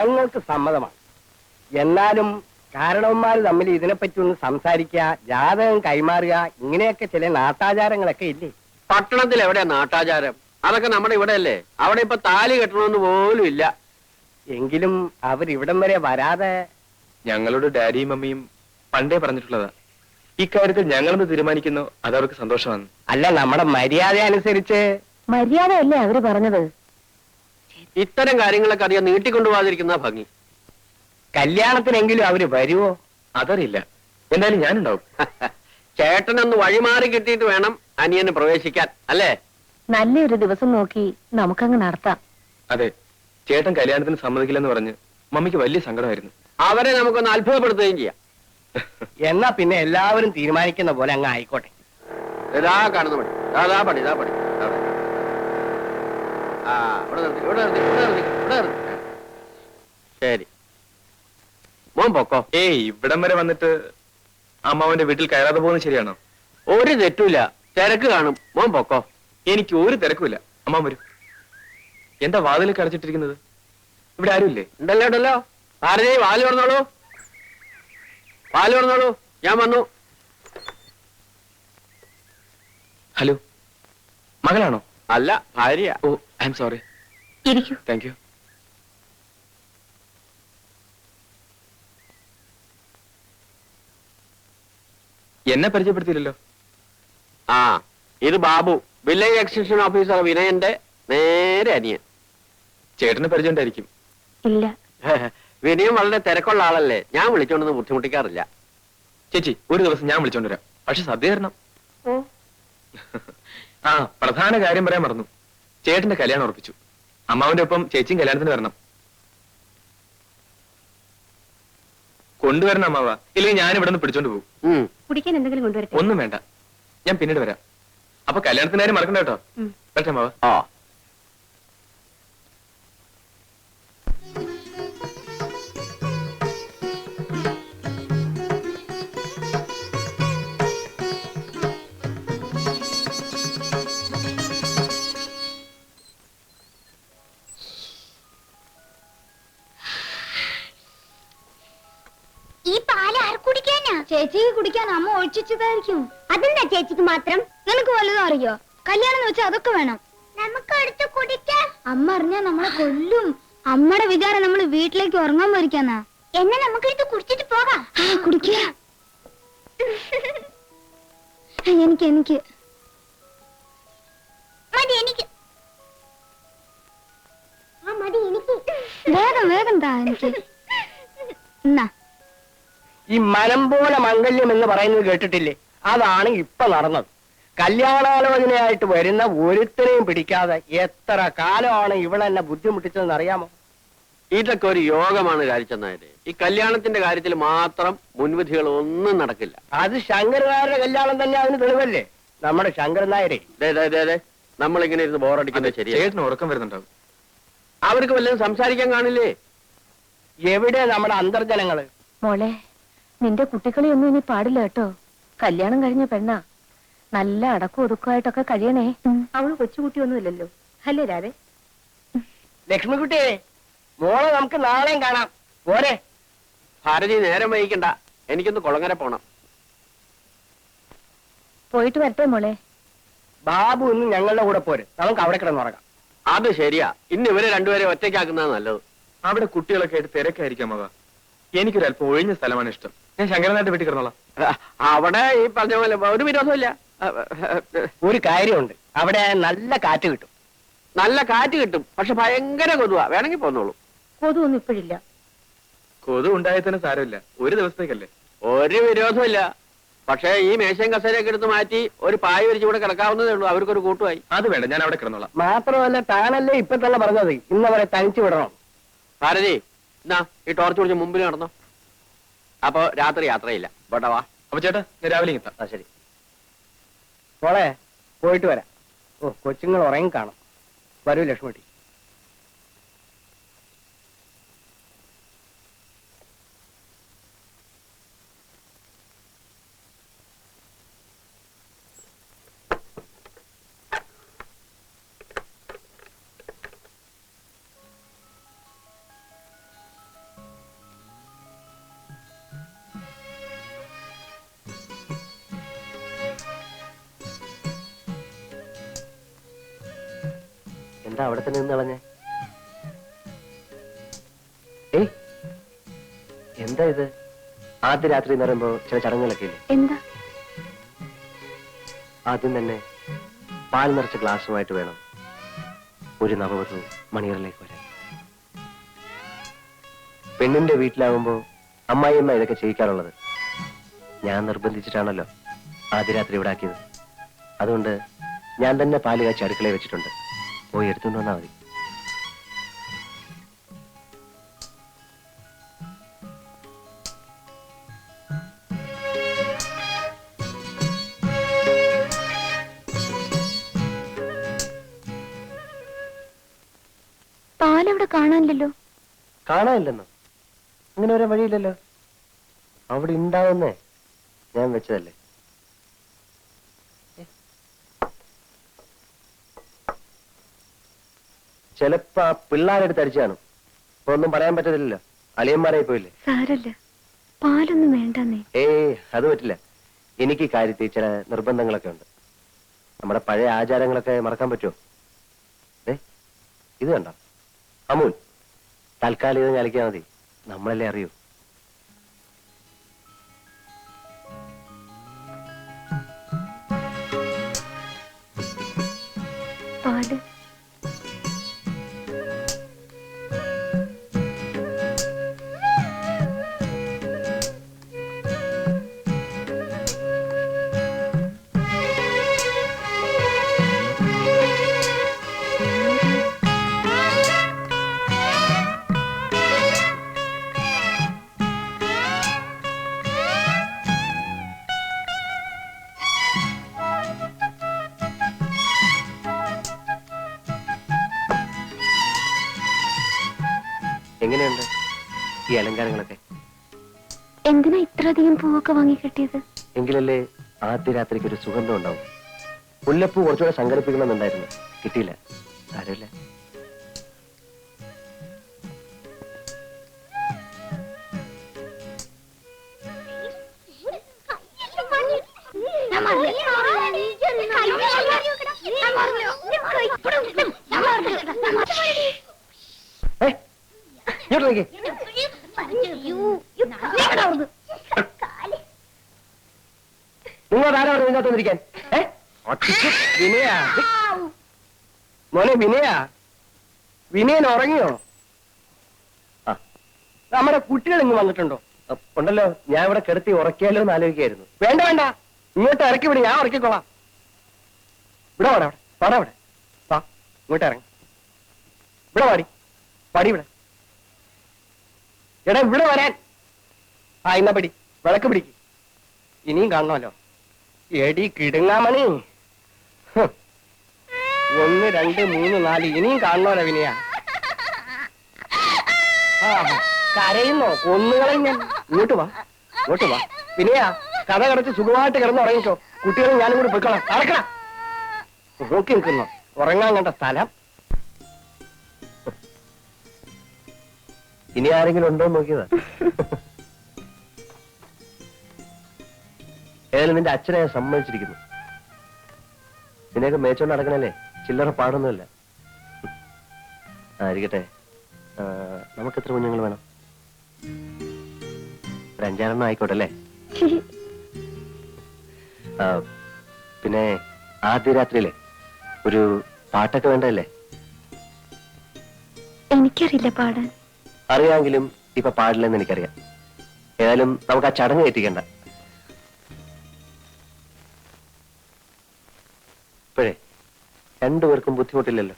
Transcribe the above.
ഞങ്ങൾക്ക് സമ്മതമാണ്. എന്നാലും കാരണവന്മാർ തമ്മിൽ ഇതിനെപ്പറ്റി ഒന്ന് സംസാരിക്കുക, ജാതകം കൈമാറുക, ഇങ്ങനെയൊക്കെ ചില നാട്ടാചാരങ്ങളൊക്കെ ഇല്ലേ? പട്ടണത്തിൽ എവിടെയാ നാട്ടാചാരം? അതൊക്കെ നമ്മുടെ ഇവിടെ അല്ലേ. അവിടെ ഇപ്പൊ താലി കെട്ടണമെന്ന് പോലും ഇല്ല. എങ്കിലും അവരിവിടം വരെ വരാതെ. ഞങ്ങളോട് ഡാഡിയും മമ്മിയും പണ്ടേ പറഞ്ഞിട്ടുള്ളതാ, ഇക്കാര്യത്തിൽ ഞങ്ങളൊന്ന് തീരുമാനിക്കുന്നു അത് അവർക്ക് സന്തോഷമാണ്. അല്ല, നമ്മുടെ മര്യാദ അനുസരിച്ച്. മര്യാദയല്ലേ അവര് പറഞ്ഞത്? ഇത്തരം കാര്യങ്ങളൊക്കെ അറിയാൻ നീട്ടിക്കൊണ്ടുപോകാതിരിക്കുന്ന ഭംഗി. കല്യാണത്തിനെങ്കിലും അവര് വരുവോ? അതറിയില്ല. എന്തായാലും ഞാനുണ്ടാവും. ചേട്ടനൊന്ന് വഴിമാറി കിട്ടിയിട്ട് വേണം അനിയന് പ്രവേശിക്കാൻ, അല്ലേ? നല്ലൊരു ദിവസം നോക്കി നമുക്കങ്ങ് നടത്താം. അതെ, ചേട്ടൻ കല്യാണത്തിന് സമ്മതിക്കില്ലെന്ന് പറഞ്ഞ് മമ്മിക്ക് വലിയ സങ്കടമായിരുന്നു. അവരെ നമുക്കൊന്ന് അത്ഭുതപ്പെടുത്തുകയും ചെയ്യാം. എന്നാ പിന്നെ എല്ലാവരും തീരുമാനിക്കുന്ന പോലെ അങ്ങ് ആയിക്കോട്ടെ. ഇതാ കാണുന്ന പടി, ഇതാ പടി, ഇതാ പടി. ആ, ഇവിടെ നിർത്തി, ഇവിടെ നിർത്തി, ഇവിടെ നിർത്തി, ഇവിടെ നിർത്തി. ശരി, മോൻ പൊക്കോ. ഏയ്, ഇവിടം വരെ വന്നിട്ട് അമ്മാവന്റെ വീട്ടിൽ കയറാതെ പോകുന്നത് ശരിയാണോ? ഒരു തെറ്റുമില്ല, തിരക്ക് കാണും. മോൻ പൊക്കോ. എനിക്ക് ഒരു തിരക്കുമില്ല. അമ്മാവൻ വരും. എന്താ വാതിലൊക്കെ അടച്ചിട്ടിരിക്കുന്നത്? ഇവിടെ ആരുമില്ലേ? ഉണ്ടല്ലോ ഉണ്ടല്ലോ. ഭാരതി, വാല് തുറന്നോളൂ, വാല് തുറന്നോളൂ. ഞാൻ വന്നു. ഹലോ, മകളാണോ? അല്ല, ഭാര്യ. ഓ, ഐ എം സോറി. ഇരിക്കൂ. Thank you. എന്നെ പരിചയപ്പെടുത്തിയില്ലല്ലോ. ആ, ഇത് ബാബു, വില്ലേജ് എക്സ്റ്റൻഷൻ ഓഫീസർ വിനയന്റെ നേരെ അനിയൻ. ചേട്ടന് പരിചയം ഉണ്ടായിരിക്കും. ഇല്ല. വിനയം വളരെ തിരക്കുള്ള ആളല്ലേ, ഞാൻ വിളിച്ചോണ്ടൊന്നും ബുദ്ധിമുട്ടിക്കാറില്ല. ചേച്ചി, ഒരു ദിവസം ഞാൻ വിളിച്ചോണ്ട് വരാം. പക്ഷെ സദ്യ തരണം. ഓ, ആ, പ്രധാന കാര്യം പറയാൻ മറന്നു. ചേട്ടന്റെ കല്യാണം ഉറപ്പിച്ചു. അമ്മാവന്റെ ഒപ്പം ചേച്ചിയും കല്യാണത്തിന് വരണം. കൊണ്ടുവരണം അമ്മാവ, ഇല്ലെങ്കിൽ ഞാൻ ഇവിടെ നിന്ന് പിടിച്ചോണ്ട് പോകും. കുടിക്കാൻ എന്തെങ്കിലും കൊണ്ടുവരട്ടെ? ഒന്നും വേണ്ട, ഞാൻ പിന്നീട് വരാം. അപ്പൊ കല്യാണത്തിന് കാര്യം മറക്കണ്ട കേട്ടോ. പറ്റേ അമ്മാവ. ആ, ഈ പാല് ആര് കുടിക്കാനാ? ചേച്ചിക്ക് കുടിക്കാൻ അമ്മ ഒഴിച്ചതായിരിക്കും. അതെന്താ ചേച്ചിക്ക് മാത്രം? നിനക്ക് വല്ലതും അറിയോ? കല്യാണം എന്ന് വെച്ചാൽ അതൊക്കെ വേണം. നമുക്ക് എടുത്ത് കുടിക്കാം. അമ്മ അറിഞ്ഞാ നമ്മളെ കൊല്ലും. അമ്മയുടെ വിചാരം നമ്മൾ വീട്ടിലേക്ക് ഉറങ്ങാൻ പോയിരിക്കാന്നാ. എന്നെ നമുക്ക് എടുത്ത് കുടിച്ചിട്ട് പോകാം. കുടിക്കുക. എനിക്ക് എനിക്ക് മതി, എനിക്ക് മതി, എനിക്ക് വേഗം വേഗം താ എനിക്ക്. എന്നാ, ഈ മനം പോലെ മംഗല്യം എന്ന് പറയുന്നത് കേട്ടിട്ടില്ലേ? അതാണ് ഇപ്പൊ നടന്നത്. കല്യാണാലോചനയായിട്ട് വരുന്ന ഒരുത്തരെയും പിടിക്കാതെ എത്ര കാലമാണ് ഇവളെന്നെ ബുദ്ധിമുട്ടിച്ചതെന്ന് അറിയാമോ? ഇതൊക്കെ ഒരു യോഗമാണ് കാരിച്ചെന്നായത്. ഈ കല്യാണത്തിന്റെ കാര്യത്തിൽ മാത്രം മുൻവിധികൾ ഒന്നും നടക്കില്ല. അത് ശങ്കരനായരുടെ കല്യാണം തന്നെ അതിന് തെളിവല്ലേ? നമ്മുടെ ശങ്കരൻ നായരെ. നമ്മളിങ്ങനെ ഇരുന്ന് ബോറടിക്കുന്നത് ശരിയാ. ചേട്ടന് ഉറക്കം വരുന്നുണ്ടാവും. അവർക്ക് വല്ലതും സംസാരിക്കാൻ കാണില്ലേ? എവിടെ നമ്മുടെ അന്തർജനങ്ങള്? മോളെ, നിന്റെ കുട്ടികളെയൊന്നും ഇനി പാടില്ല കേട്ടോ. കല്യാണം കഴിഞ്ഞ പെണ്ണാ. നല്ല അടക്കം ഒതുക്കമായിട്ടൊക്കെ കഴിയണേ. അവള് കൊച്ചുകുട്ടിയൊന്നുമില്ലല്ലോ, അല്ലേ രാധേ? ലക്ഷ്മിക്കുട്ടിയെ, മോളെ നമുക്ക് നാളെയും കാണാം. പോരെ? ഭാരതി, നേരം വൈകിക്കണ്ട, എനിക്കൊന്ന് കുളങ്ങര പോണം. പോയിട്ട് വരട്ടെ മോളെ. ബാബു ഇന്ന് ഞങ്ങളുടെ കൂടെ പോരെ, നമുക്ക് അവിടെ കിടന്നുറങ്ങാം. അത് ശരിയാ. ഇന്ന് ഇവരെ രണ്ടുപേരെ ഒറ്റയ്ക്കാക്കുന്നത് നല്ലത്. അവിടെ കുട്ടികളൊക്കെ ആയിട്ട് തിരക്കായിരിക്കാം അമ്മാവ. എനിക്കൊരല്പം ഒഴിഞ്ഞ സ്ഥലമാണ് ഇഷ്ടം. ഞാൻ ശങ്കരനായിട്ട് വീട്ടിൽ കിടന്നോളാം. അവിടെ ഈ പറഞ്ഞ പോലെ ഒരു വിരോധമില്ല. ഒരു കാര്യമുണ്ട്, അവിടെ നല്ല കാറ്റ് കിട്ടും. നല്ല കാറ്റ് കിട്ടും, പക്ഷെ ഭയങ്കര കൊതുവാ. വേണമെങ്കിൽ പോന്നോളൂ. കൊതുവൊന്നും ഇപ്പോഴില്ല. കൊതു ഉണ്ടായാൽ തന്നെ സാരമില്ല, ഒരു ദിവസത്തേക്കല്ലേ. ഒരു വിരോധമില്ല. പക്ഷേ ഈ മേശയും കസേരയൊക്കെ എടുത്ത് മാറ്റി ഒരു പായ വിരിച്ച് കൂടെ കിടക്കാവുന്നതേ ഉള്ളൂ. അവർക്കൊരു കൂട്ടുമായി. അത് വേണ്ട, ഞാൻ അവിടെ കിടന്നോളാം. മാത്രമല്ല, താനല്ലേ ഇപ്പൊ തന്നെ പറഞ്ഞത് ഇന്നവരെ തനിച്ചു വിടണം. ഭാരതി, എന്നാ ഈ ടോർച്ച് പിടിച്ച് മുമ്പിൽ നടന്നോ. അപ്പൊ രാത്രി യാത്രയില്ല. ബോട്ടാ വാ. അപ്പൊ ചേട്ടാ, ഞാൻ രാവിലെ എത്താം. ശരി. മോളെ, പോയിട്ട് വരാം. ഓ, കൊച്ചുങ്ങൾ ഉറങ്ങി കാണും. വരൂ ലക്ഷ്മിട്ടി. എന്താ അവിടെ തന്നെ നിന്ന് കളഞ്ഞേ? ഏയ്, എന്താ ഇത്? ആദ്യ രാത്രി എന്ന് പറയുമ്പോ ചില ചടങ്ങുകളൊക്കെ ഇല്ലേ? എന്താ? ആദ്യം തന്നെ പാൽ നിറച്ച ഗ്ലാസുമായിട്ട് വേണം ഒരു നവവധു മണിയറിലേക്ക് വരാൻ. പെണ്ണിന്റെ വീട്ടിലാവുമ്പോ അമ്മായിയമ്മ ഇതൊക്കെ ചെയ്യിക്കാറുള്ളത്. ഞാൻ നിർബന്ധിച്ചിട്ടാണല്ലോ ആദ്യ രാത്രി ഇവിടെ ആക്കിയത്. അതുകൊണ്ട് ഞാൻ തന്നെ പാല് കാച്ചി അടുക്കളയിൽ വെച്ചിട്ടുണ്ട്. പോയി എടുത്തുകൊണ്ട് വന്നാൽ മതി. പാലവിടെ കാണാനില്ലല്ലോ. കാണാനില്ലെന്നോ? അങ്ങനെ വരാൻ വഴിയില്ലല്ലോ. അവിടെ ഉണ്ടാവുന്നേ, ഞാൻ വെച്ചതല്ലേ. ചിലപ്പോ ആ പിള്ളേരെടുത്ത് അടിച്ചു കാണും. ഇപ്പൊ ഒന്നും പറയാൻ പറ്റത്തില്ലല്ലോ, അളിയന്മാരായി പോയില്ലേ. സാരല്ല, പാലൊന്നും വേണ്ടെന്നേ. അത് പറ്റില്ല. എനിക്ക് ഈ കാര്യത്തിൽ ചില നിർബന്ധങ്ങളൊക്കെ ഉണ്ട്. നമ്മുടെ പഴയ ആചാരങ്ങളൊക്കെ മറക്കാൻ പറ്റുമോ? ഇത് കണ്ടോ അമൂൽ, തൽക്കാലം ഇത് കളിക്കാൻ മതി. നമ്മളല്ലേ അറിയൂ. പാല് എങ്ങനെയുണ്ട് ഈ അലങ്കാരങ്ങളൊക്കെ? എന്തിനാ ഇത്രയധികം പൂവൊക്കെ വാങ്ങി കിട്ടിയത്? എങ്കിലല്ലേ ആദ്യ രാത്രിക്ക് ഒരു സുഗന്ധം ഉണ്ടാവും. മുല്ലപ്പൂ കുറച്ചുകൂടെ സംഘടിപ്പിക്കണമെന്നുണ്ടായിരുന്നു, കിട്ടിയില്ല. സാരമില്ല. നിങ്ങൾ ആരാ പറഞ്ഞു ഇതിനകത്ത് വന്നിരിക്കാൻ? വിനയ, മോനെ വിനയ, വിനയൻ ഉറങ്ങിയോ? നമ്മുടെ കുട്ടികൾ ഇങ്ങ് വന്നിട്ടുണ്ടോ? ഉണ്ടല്ലോ. ഞാൻ ഇവിടെ കിടത്തി ഉറക്കിയാലോ എന്ന് ആലോചിക്കായിരുന്നു. വേണ്ട വേണ്ട, ഇങ്ങോട്ട് ഇറക്കി വിടും, ഞാൻ ഉറക്കിക്കോളാം. ഇവിടെ വാടാ, വാടാ ഇവിടെ വാ, ഇങ്ങോട്ട് ഇറങ്ങി. ഇവിടെ വാടി, പടി ഇവിടെ. എടാ ഇവിടെ വരാൻ. എന്നാ പിടി, വിളക്ക് പിടിക്ക്. ഇനിയും കാണണമല്ലോ. എടി കിടുങ്ങാമണി. 1 2 3 4 ഇനിയും കാണണമല്ലോ വിനയ. കരയുന്നോ? കൊന്നുകളയും ഞാൻ. ഇങ്ങോട്ട് വാ, ഇങ്ങോട്ട് വാ വിനയ. കഥ കടച്ച് സുഖമായിട്ട് കിടന്ന് ഉറങ്ങിക്കോ. കുട്ടികളും ഞാനും കൂടി പോയിക്കളാം. അടക്കണം. നോക്കി നിൽക്കുന്നു ഉറങ്ങാൻ കണ്ട സ്ഥലം. ഇനി ആരെങ്കിലും ഉണ്ടോ നോക്കിയതാ. ഏതായാലും നിന്റെ അച്ഛനെ ഞാൻ സമ്മതിച്ചിരിക്കുന്നു. നിന്നെയൊക്കെ മേച്ചോണ്ട് നടക്കണല്ലേ, ചില്ലറ പാടൊന്നുമില്ല. ആയിരിക്കട്ടെ. നമുക്ക് എത്ര കുഞ്ഞുങ്ങൾ വേണം? ഒരു 5-6 ആയിക്കോട്ടെ അല്ലേ? പിന്നെ ആദ്യ രാത്രിയിലെ ഒരു പാട്ടൊക്കെ വേണ്ടല്ലേ? എനിക്കറിയില്ല പാടാൻ. അറിയാമെങ്കിലും ഇപ്പൊ പാടില്ലെന്ന് എനിക്കറിയാം. ഏതായാലും നമുക്ക് ആ ചടങ്ങ് എത്തിക്കണ്ട. ഇപ്പോഴേ രണ്ടുപേർക്കും ബുദ്ധിമുട്ടില്ലല്ലോ.